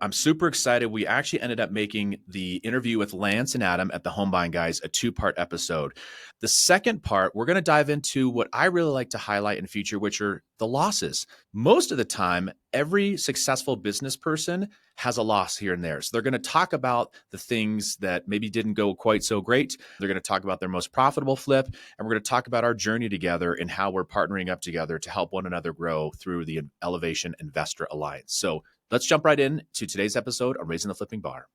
I'm super excited. We actually ended up making the interview with Lance and Adam at the Home Buying Guys a 2-part episode. The second part, we're going to dive into what I really like to highlight in future, which are the losses. Most of the time, every successful business person has a loss here and there. So they're going to talk about the things that maybe didn't go quite so great. They're going to talk about their most profitable flip. And we're going to talk about our journey together and how we're partnering up together to help one another grow through the Elevation Investor Alliance. So let's jump right in to today's episode on Raising the Flipping Bar.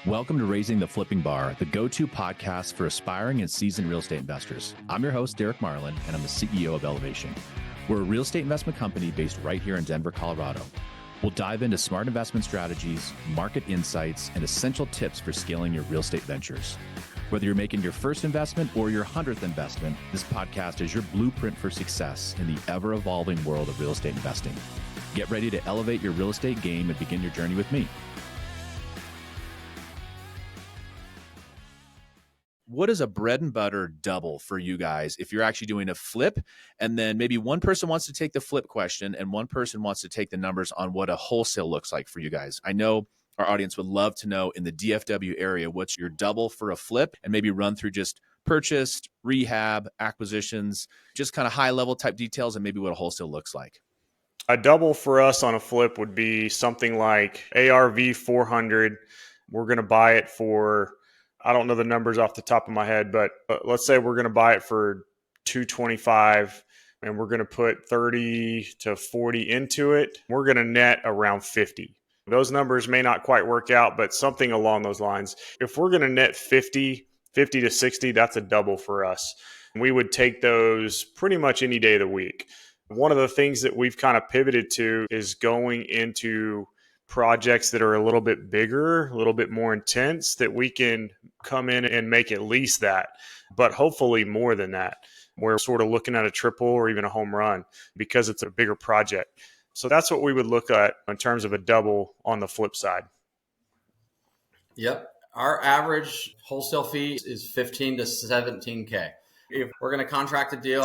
Welcome to Raising the Flipping Bar, the go-to podcast for aspiring and seasoned real estate investors. I'm your host, Derek Marlin, and I'm the CEO of Elevation. We're a real estate investment company based right here in Denver, Colorado. We'll dive into smart investment strategies, market insights, and essential tips for scaling your real estate ventures. Whether you're making your first investment or your 100th investment, this podcast is your blueprint for success in the ever-evolving world of real estate investing. Get ready to elevate your real estate game and begin your journey with me. What is a bread and butter double for you guys if you're actually doing a flip, and then maybe one person wants to take the flip question and one person wants to take the numbers on what a wholesale looks like for you guys? I know our audience would love to know in the DFW area, what's your double for a flip, and maybe run through just purchased, rehab, acquisitions, just kind of high level type details, and maybe what a wholesale looks like. A double for us on a flip would be something like ARV 400. We're going to buy it for, I don't know the numbers off the top of my head, but let's say we're going to buy it for 225 and we're going to put 30 to 40 into it. We're going to net around 50. Those numbers may not quite work out, but something along those lines. If we're going to net 50 to 60, that's a double for us. We would take those pretty much any day of the week. One of the things that we've kind of pivoted to is going into projects that are a little bit bigger, a little bit more intense, that we can come in and make at least that, but hopefully more than that. We're sort of looking at a triple or even a home run because it's a bigger project. So that's what we would look at in terms of a double on the flip side. Yep. Our average wholesale fee is 15 to 17K. If we're going to contract a deal,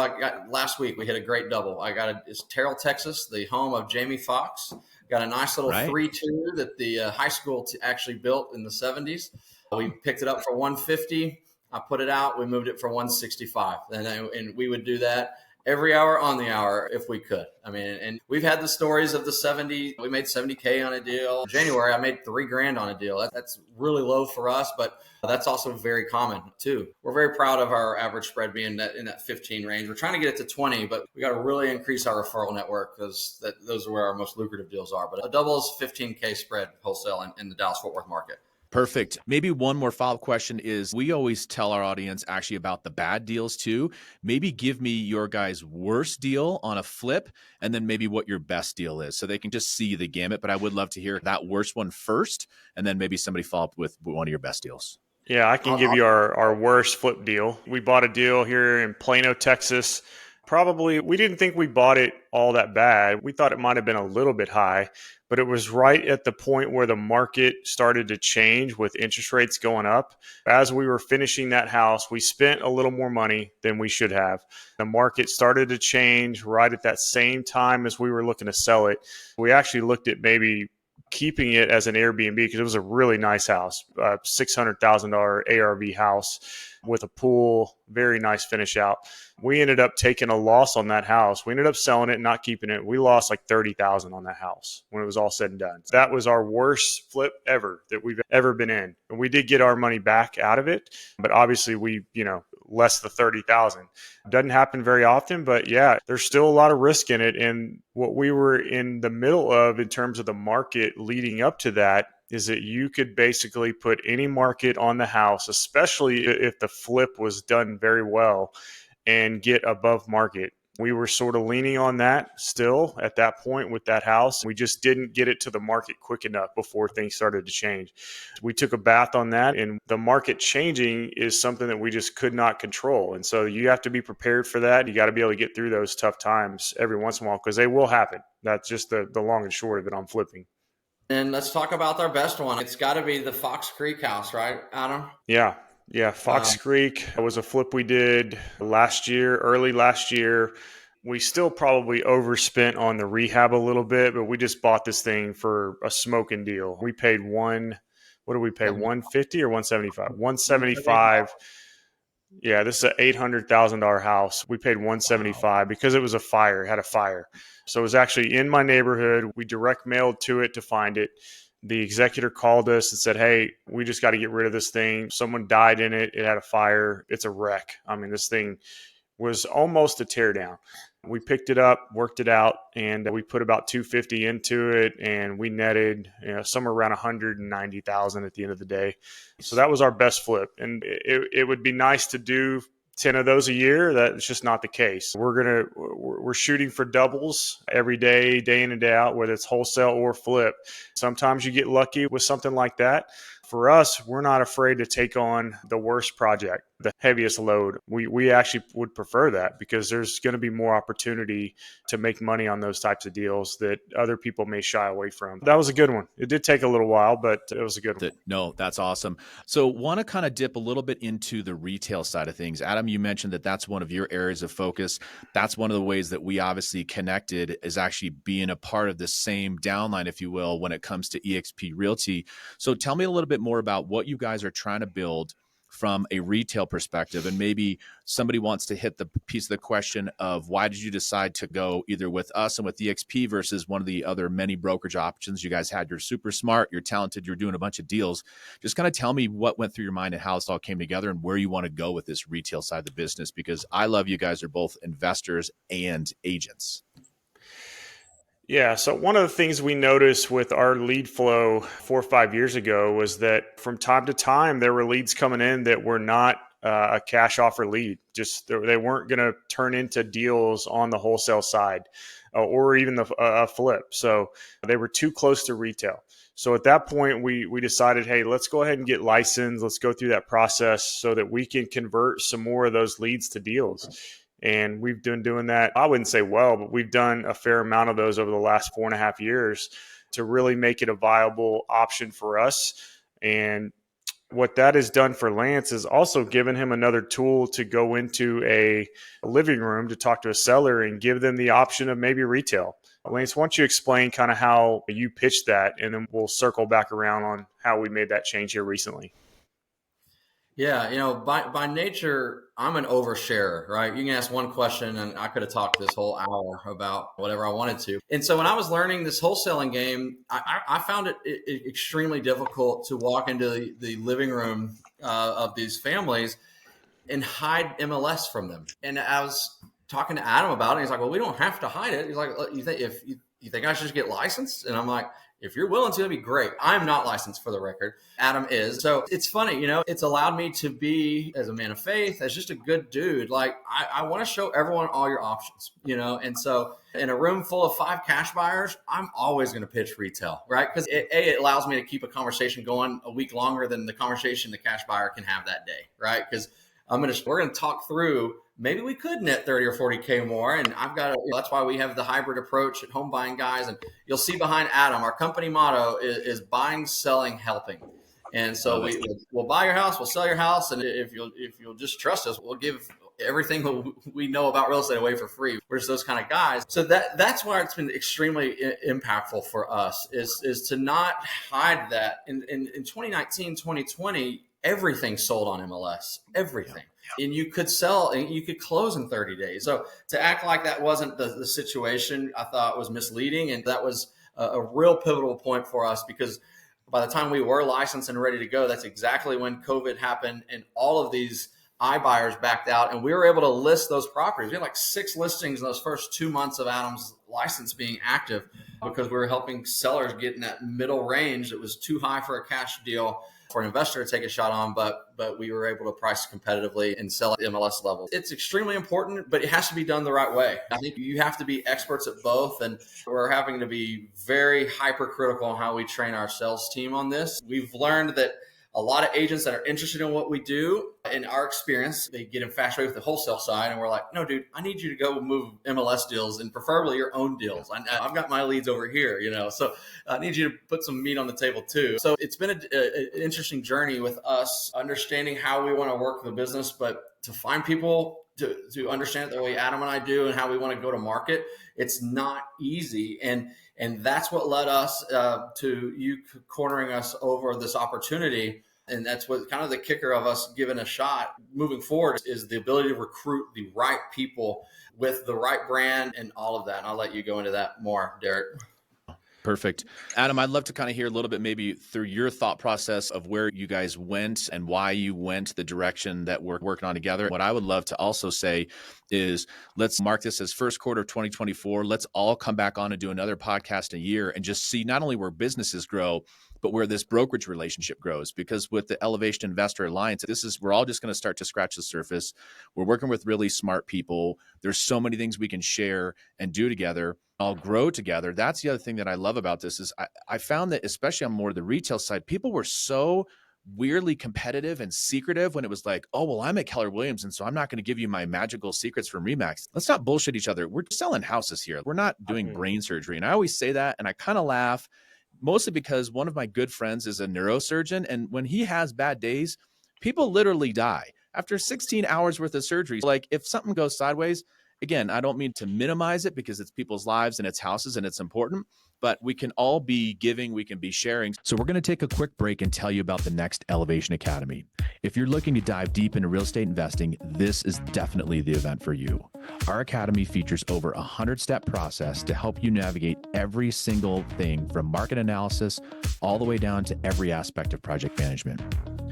last week we hit a great double. It's Terrell, Texas, the home of Jamie Foxx. Got a nice little 3-2 that the high school actually built in the 70s. We picked it up for 150. I put it out. We moved it for 165. And we would do that every hour on the hour if we could. I mean, and we've had the stories of the 70. We made 70K on a deal. In January, I made $3,000 on a deal. That's really low for us, but that's also very common too. We're very proud of our average spread being in that 15 range. We're trying to get it to 20, but we got to really increase our referral network because those are where our most lucrative deals are. But a double is 15K spread wholesale in the Dallas-Fort Worth market. Perfect. Maybe one more follow-up question is, we always tell our audience actually about the bad deals too. Maybe give me your guys' worst deal on a flip and then maybe what your best deal is so they can just see the gamut. But I would love to hear that worst one first and then maybe somebody follow up with one of your best deals. Yeah, I can give you our worst flip deal. We bought a deal here in Plano, Texas. Probably, we didn't think we bought it all that bad. We thought it might have been a little bit high, but it was right at the point where the market started to change with interest rates going up. As we were finishing that house, we spent a little more money than we should have. The market started to change right at that same time as we were looking to sell it. We actually looked at maybe keeping it as an Airbnb because it was a really nice house, $600,000 ARV house with a pool, very nice finish out. We ended up taking a loss on that house. We ended up selling it and not keeping it. We lost like $30,000 on that house when it was all said and done. So that was our worst flip ever that we've ever been in. And we did get our money back out of it, but obviously we, less the $30,000. Doesn't happen very often, but yeah, there's still a lot of risk in it. And what we were in the middle of in terms of the market leading up to that is that you could basically put any market on the house, especially if the flip was done very well, and get above market. We were sort of leaning on that still at that point with that house. We just didn't get it to the market quick enough before things started to change. We took a bath on that, and the market changing is something that we just could not control. And so you have to be prepared for that. You got to be able to get through those tough times every once in a while because they will happen. That's just the long and short of it on flipping. And let's talk about our best one. It's got to be the Fox Creek house, right, Adam? Yeah. Fox Creek was a flip we did early last year. We still probably overspent on the rehab a little bit, but we just bought this thing for a smoking deal. We paid what did we pay? 150 or 175? 175. Yeah, this is an $800,000 house. We paid 175 because it was a fire, it had a fire. So it was actually in my neighborhood. We direct mailed to it to find it. The executor called us and said, "Hey, we just got to get rid of this thing. Someone died in it. It had a fire. It's a wreck." I mean, this thing was almost a teardown. We picked it up, worked it out, and we put about 250 into it, and we netted somewhere around 190,000 at the end of the day. So that was our best flip, and it would be nice to do 10 of those a year. That's just not the case. We're shooting for doubles every day, day in and day out, whether it's wholesale or flip. Sometimes you get lucky with something like that. For us, we're not afraid to take on the worst project, the heaviest load. We actually would prefer that because there's going to be more opportunity to make money on those types of deals that other people may shy away from. That was a good one. It did take a little while, but it was a good one. No, that's awesome. So want to kind of dip a little bit into the retail side of things. Adam, you mentioned that that's one of your areas of focus. That's one of the ways that we obviously connected, is actually being a part of the same downline, if you will, when it comes to eXp Realty. So tell me a little bit more about what you guys are trying to build from a retail perspective. And maybe somebody wants to hit the piece of the question of, why did you decide to go either with us and with eXp versus one of the other many brokerage options you guys had? You're super smart, you're talented, you're doing a bunch of deals. Just kind of tell me what went through your mind and how this all came together and where you want to go with this retail side of the business, because I love you guys are both investors and agents. Yeah. So one of the things we noticed with our lead flow 4 or 5 years ago was that from time to time, there were leads coming in that were not a cash offer lead. Just they weren't going to turn into deals on the wholesale side or even a flip. So they were too close to retail. So at that point, we decided, hey, let's go ahead and get licensed. Let's go through that process so that we can convert some more of those leads to deals. And we've been doing that, I wouldn't say well, but we've done a fair amount of those over the last 4.5 years to really make it a viable option for us. And what that has done for Lance is also given him another tool to go into a living room to talk to a seller and give them the option of maybe retail. Lance, why don't you explain kind of how you pitched that, and then we'll circle back around on how we made that change here recently. Yeah, by nature, I'm an oversharer, right? You can ask one question and I could have talked this whole hour about whatever I wanted to. And so when I was learning this wholesaling game, I found it extremely difficult to walk into the living room of these families and hide MLS from them. And I was talking to Adam about it. He's like, "Well, we don't have to hide it." He's like, "You think I should just get licensed?" And I'm like, "If you're willing to, that'd be great." I'm not licensed, for the record. Adam is. So it's funny, it's allowed me to be, as a man of faith, as just a good dude. Like, I want to show everyone all your options, And so in a room full of 5 cash buyers, I'm always going to pitch retail, right? Because it allows me to keep a conversation going a week longer than the conversation the cash buyer can have that day, right? Because we're going to talk through, maybe we could net 30 or 40K more. And that's why we have the hybrid approach at Home Buying Guys. And you'll see behind Adam, our company motto is buying, selling, helping. And so we'll buy your house, we'll sell your house. And if you'll just trust us, we'll give everything we know about real estate away for free. We're just those kind of guys. So that's why it's been extremely impactful for us is to not hide that. In 2019, 2020, everything sold on MLS, everything. Yeah. And you could sell and you could close in 30 days. So to act like that wasn't the situation, I thought was misleading. And that was a real pivotal point for us, because by the time we were licensed and ready to go, that's exactly when COVID happened and all of these iBuyers backed out, and we were able to list those properties. We had like 6 listings in those first 2 months of Adam's license being active, because we were helping sellers get in that middle range that was too high for a cash deal for an investor to take a shot on, but we were able to price competitively and sell at MLS levels. It's extremely important, but it has to be done the right way. I think you have to be experts at both, and we're having to be very hypercritical on how we train our sales team on this. We've learned that a lot of agents that are interested in what we do, in our experience, they get infatuated with the wholesale side. And we're like, "No, dude, I need you to go move MLS deals, and preferably your own deals. I've got my leads over here, so I need you to put some meat on the table too." So it's been an interesting journey with us understanding how we want to work the business, but to find people to understand it the way Adam and I do and how we want to go to market. It's not easy. And that's what led us to you cornering us over this opportunity. And that's what kind of the kicker of us giving a shot moving forward is the ability to recruit the right people with the right brand and all of that. And I'll let you go into that more, Derek. Perfect. Adam, I'd love to kind of hear a little bit maybe through your thought process of where you guys went and why you went the direction that we're working on together. What I would love to also say is let's mark this as first quarter of 2024. Let's all come back on and do another podcast a year and just see not only where businesses grow, but where this brokerage relationship grows. Because with the Elevation Investor Alliance, we're all just going to start to scratch the surface. We're working with really smart people. There's so many things we can share and do together. All grow together. That's the other thing that I love about this is I found that especially on more the retail side, people were so weirdly competitive and secretive when it was like, oh, well, I'm at Keller Williams, and so I'm not going to give you my magical secrets from Remax. Let's not bullshit each other. We're selling houses here. We're not doing brain surgery. And I always say that, and I kind of laugh, mostly because one of my good friends is a neurosurgeon, and when he has bad days, people literally die after 16 hours worth of surgery. Like if something goes sideways, again, I don't mean to minimize it because it's people's lives and it's houses and it's important, but we can all be giving, we can be sharing. So we're going to take a quick break and tell you about the next Elevation Academy. If you're looking to dive deep into real estate investing, this is definitely the event for you. Our academy features over a 100-step process to help you navigate every single thing from market analysis all the way down to every aspect of project management.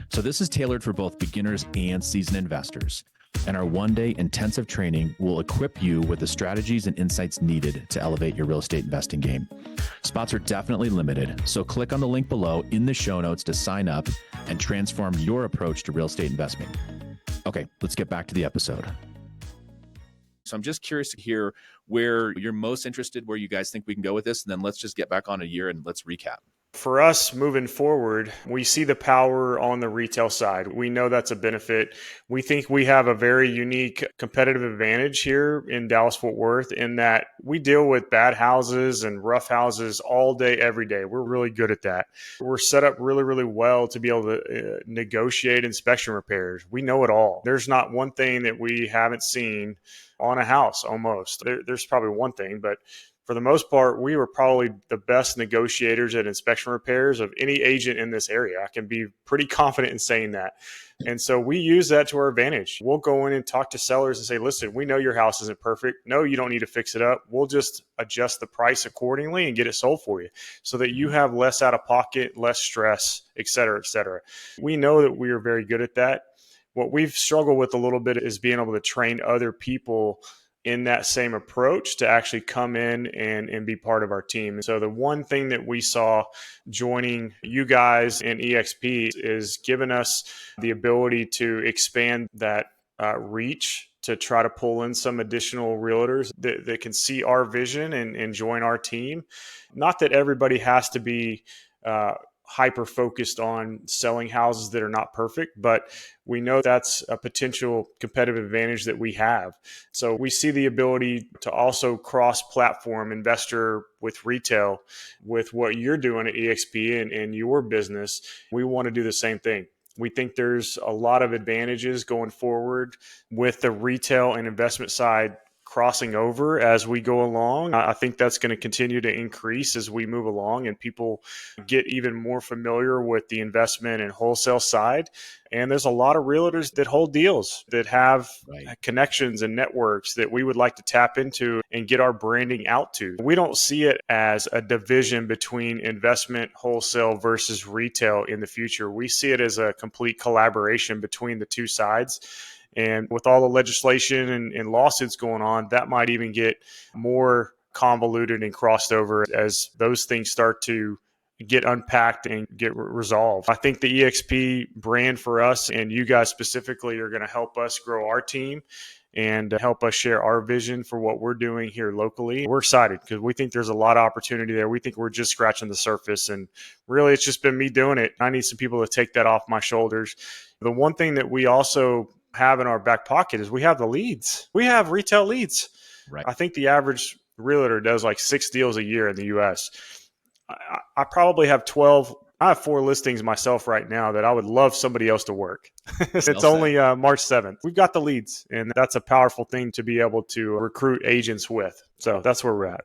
So this is tailored for both beginners and seasoned investors. And our one-day intensive training will equip you with the strategies and insights needed to elevate your real estate investing game. Spots are definitely limited, so click on the link below in the show notes to sign up and transform your approach to real estate investment. Okay, let's get back to the episode. So I'm just curious to hear where you're most interested, where you guys think we can go with this, and then let's just get back on a year and let's recap. For us moving forward, we see the power on the retail side. We know that's a benefit. We think we have a very unique competitive advantage here in Dallas-Fort Worth in that we deal with bad houses and rough houses all day, every day. We're really good at that. We're set up really, really well to be able to negotiate inspection repairs. We know it all. There's not one thing that we haven't seen on a house almost. There's probably one thing, but for the most part, we were probably the best negotiators at inspection repairs of any agent in this area. I can be pretty confident in saying that. And so we use that to our advantage. We'll go in and talk to sellers and say, listen, we know your house isn't perfect. No, you don't need to fix it up. We'll just adjust the price accordingly and get it sold for you so that you have less out of pocket, less stress, et cetera, et cetera. We know that we are very good at that. What we've struggled with a little bit is being able to train other people in that same approach to actually come in and be part of our team. So the one thing that we saw joining you guys in EXP is giving us the ability to expand that reach to try to pull in some additional realtors that can see our vision and join our team. Not that everybody has to be hyper focused on selling houses that are not perfect, but we know that's a potential competitive advantage that we have. So we see the ability to also cross-platform investor with retail with what you're doing at EXP and your business. We want to do the same thing. We think there's a lot of advantages going forward with the retail and investment side crossing over as we go along. I think that's going to continue to increase as we move along and people get even more familiar with the investment and wholesale side. And there's a lot of realtors that hold deals that have connections and networks that we would like to tap into and get our branding out to. We don't see it as a division between investment, wholesale versus retail in the future. We see it as a complete collaboration between the two sides. And with all the legislation and lawsuits going on, that might even get more convoluted and crossed over as those things start to get unpacked and get resolved. I think the EXP brand for us and you guys specifically are going to help us grow our team and help us share our vision for what we're doing here locally. We're excited because we think there's a lot of opportunity there. We think we're just scratching the surface, and really it's just been me doing it. I need some people to take that off my shoulders. The one thing that we also have in our back pocket is we have the leads. We have retail leads. Right. I think the average realtor does like 6 deals a year in the US. I probably have 12 I have 4 listings myself right now that I would love somebody else to work. It's Well only said. March 7th. We've got the leads, and that's a powerful thing to be able to recruit agents with. So that's where we're at.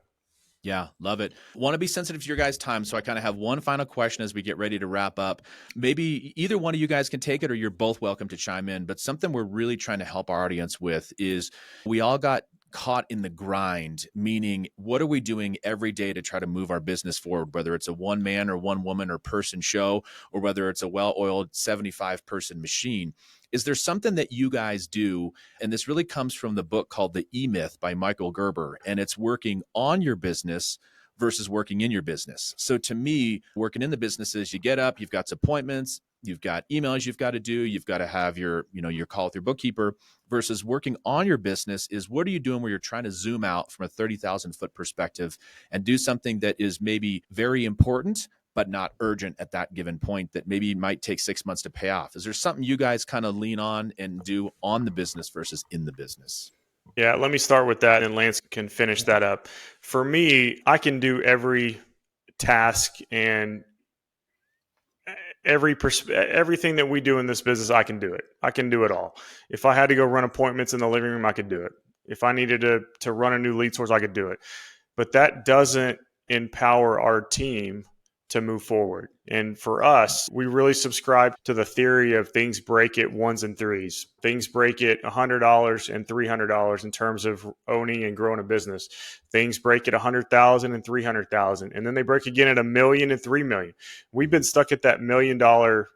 Yeah, love it. Want to be sensitive to your guys' time. So I kind of have one final question as we get ready to wrap up. Maybe either one of you guys can take it or you're both welcome to chime in. But something we're really trying to help our audience with is we all got caught in the grind, meaning what are we doing every day to try to move our business forward, whether it's a one man or one woman or person show, or whether it's a well-oiled 75-person machine. Is there something that you guys do? And this really comes from the book called The E-Myth by Michael Gerber, and it's working on your business versus working in your business. So to me, working in the business is you get up, you've got appointments, you've got emails you've got to do, you've got to have your call with your bookkeeper, versus working on your business is what are you doing where you're trying to zoom out from a 30,000 foot perspective and do something that is maybe very important, but not urgent at that given point that maybe might take 6 months to pay off. Is there something you guys kind of lean on and do on the business versus in the business? Yeah, let me start with that, and Lance can finish that up. For me, I can do every task and everything that we do in this business. I can do it. I can do it all. If I had to go run appointments in the living room, I could do it. If I needed to run a new lead source, I could do it. But that doesn't empower our team to move forward. And for us, we really subscribe to the theory of things break at ones and threes. Things break at $100 and $300 in terms of owning and growing a business. Things break at 100,000 and 300,000, and then they break again at $1 million and $3 million. We've been stuck at that $1 million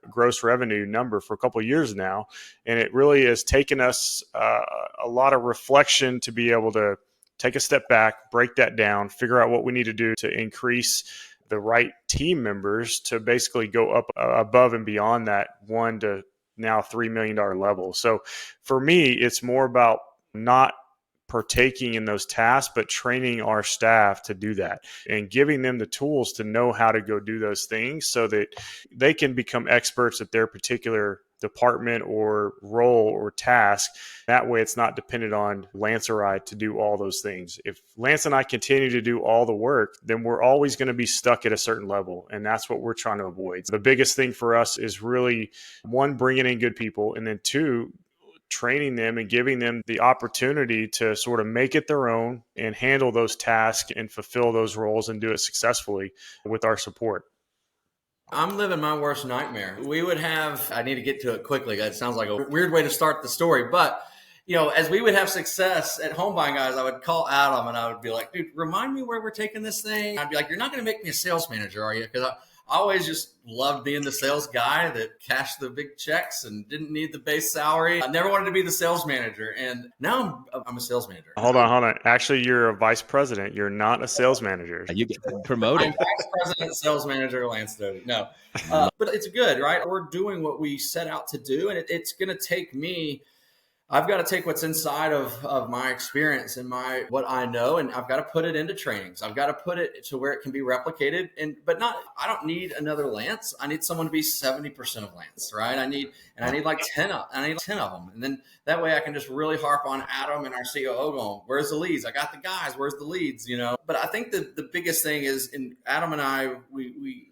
gross revenue number for a couple of years now, and it really has taken us a lot of reflection to be able to take a step back, break that down, figure out what we need to do to increase the right team members to basically go up above and beyond that $1 to now $3 million level. So for me, it's more about not partaking in those tasks, but training our staff to do that and giving them the tools to know how to go do those things so that they can become experts at their particular department or role or task. That way it's not dependent on Lance or I to do all those things. If Lance and I continue to do all the work, then we're always going to be stuck at a certain level. And that's what we're trying to avoid. The biggest thing for us is really, one, bringing in good people, and then two, training them and giving them the opportunity to sort of make it their own and handle those tasks and fulfill those roles and do it successfully with our support. I'm living my worst nightmare. We would have, I need to get to it quickly. That sounds like a weird way to start the story, but as we would have success at Home Buying Guys, I would call Adam and I would be like, dude, remind me where we're taking this thing. I'd be like, you're not going to make me a sales manager, are you? Because I always just loved being the sales guy that cashed the big checks and didn't need the base salary. I never wanted to be the sales manager. And now I'm a sales manager. Hold on. Actually, you're a vice president. You're not a sales manager. You get promoted. I'm vice president, sales manager, Lance Doty. No, but it's good, right? We're doing what we set out to do. And it's going to take me, I've got to take what's inside of my experience and what I know, and I've got to put it into trainings. I've got to put it to where it can be replicated. I don't need another Lance. I need someone to be 70% of Lance, right? I need like 10 of them. And then that way I can just really harp on Adam and our COO going, where's the leads? I got the guys, where's the leads, But I think the biggest thing is, in Adam and I, we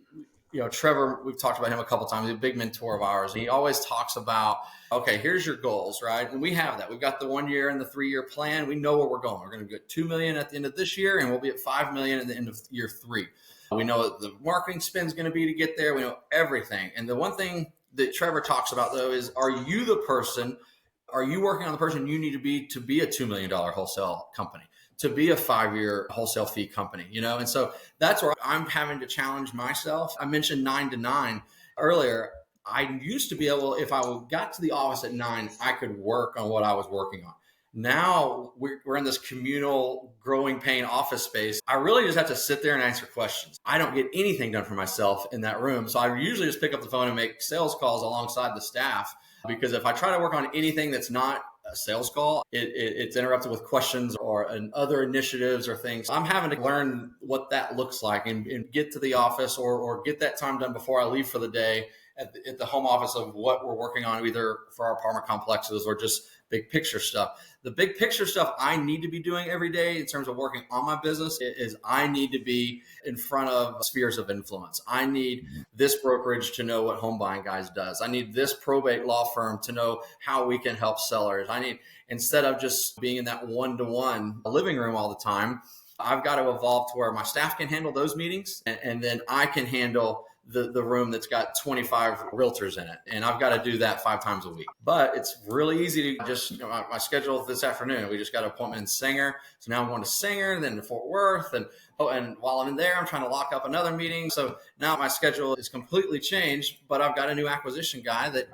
Trevor, we've talked about him a couple of times. He's a big mentor of ours. He always talks about, okay, here's your goals, right? And we have that. We've got the 1 year and the 3 year plan. We know where we're going. We're going to get 2 million at the end of this year, and we'll be at 5 million at the end of year 3. We know what the marketing spend is going to be to get there. We know everything. And the one thing that Trevor talks about, though, is are you working on the person you need to be a $2 million wholesale company, to be a 5-year wholesale fee company, And so that's where I'm having to challenge myself. I mentioned 9 to 9 earlier. I used to be able, if I got to the office at 9, I could work on what I was working on. Now we're in this communal growing pain office space. I really just have to sit there and answer questions. I don't get anything done for myself in that room. So I usually just pick up the phone and make sales calls alongside the staff, because if I try to work on anything that's not a sales call, it's interrupted with questions or other initiatives or things. I'm having to learn what that looks like and get to the office or get that time done before I leave for the day at the home office of what we're working on, either for our apartment complexes or just big picture stuff. The big picture stuff I need to be doing every day in terms of working on my business is I need to be in front of spheres of influence. I need this brokerage to know what Home Buying Guys does. I need this probate law firm to know how we can help sellers. I need, instead of just being in that one-to-one living room all the time, I've got to evolve to where my staff can handle those meetings, and then I can handle the room that's got 25 realtors in it. And I've got to do that 5 times a week. But it's really easy to just, my schedule this afternoon, we just got an appointment in Singer. So now I'm going to Singer, then to Fort Worth. And while I'm in there, I'm trying to lock up another meeting. So now my schedule is completely changed, but I've got a new acquisition guy that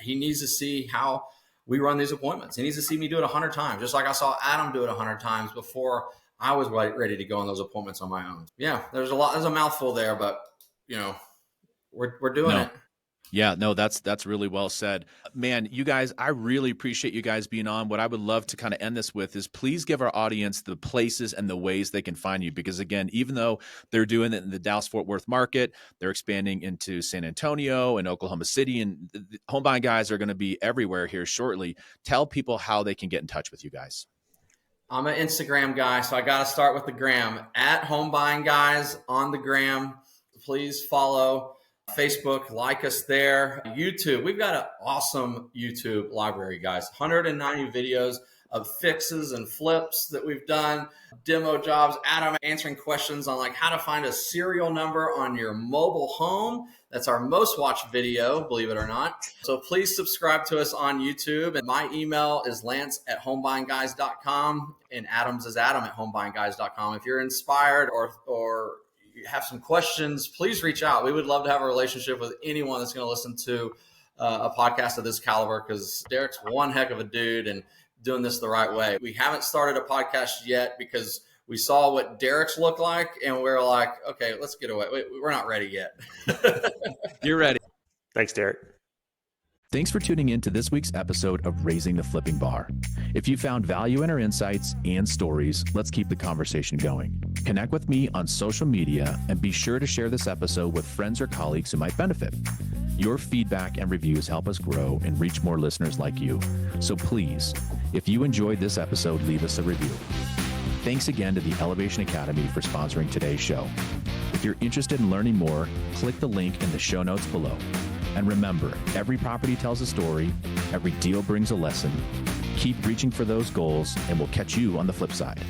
he needs to see how we run these appointments. He needs to see me do it 100 times, just like I saw Adam do it 100 times before I was ready to go on those appointments on my own. Yeah, there's a mouthful there, but we're doing it. Yeah, no, that's really well said. Man, you guys, I really appreciate you guys being on. What I would love to kind of end this with is please give our audience the places and the ways they can find you. Because again, even though they're doing it in the Dallas-Fort Worth market, they're expanding into San Antonio and Oklahoma City, and the Home Buying Guys are going to be everywhere here shortly. Tell people how they can get in touch with you guys. I'm an Instagram guy, so I got to start with the gram. At Home Buying Guys on the gram. Please follow. Facebook, like us there. YouTube, we've got an awesome YouTube library, guys. 190 videos of fixes and flips that we've done, demo jobs, Adam answering questions on like how to find a serial number on your mobile home. That's our most watched video, believe it or not. So please subscribe to us on YouTube. And my email is lance@homebuyingguys.com, and Adam's is adam@homebuyingguys.com. If you're inspired or you have some questions, please reach out. We would love to have a relationship with anyone that's going to listen to a podcast of this caliber, because Derek's one heck of a dude and doing this the right way. We haven't started a podcast yet because we saw what Derek's looked like, and we're like, okay, let's get away. We're not ready yet. You're ready. Thanks, Derek. Thanks for tuning in to this week's episode of Raising the Flipping Bar. If you found value in our insights and stories, let's keep the conversation going. Connect with me on social media and be sure to share this episode with friends or colleagues who might benefit. Your feedback and reviews help us grow and reach more listeners like you. So please, if you enjoyed this episode, leave us a review. Thanks again to the Elevation Academy for sponsoring today's show. If you're interested in learning more, click the link in the show notes below. And remember, every property tells a story, every deal brings a lesson. Keep reaching for those goals, and we'll catch you on the flip side.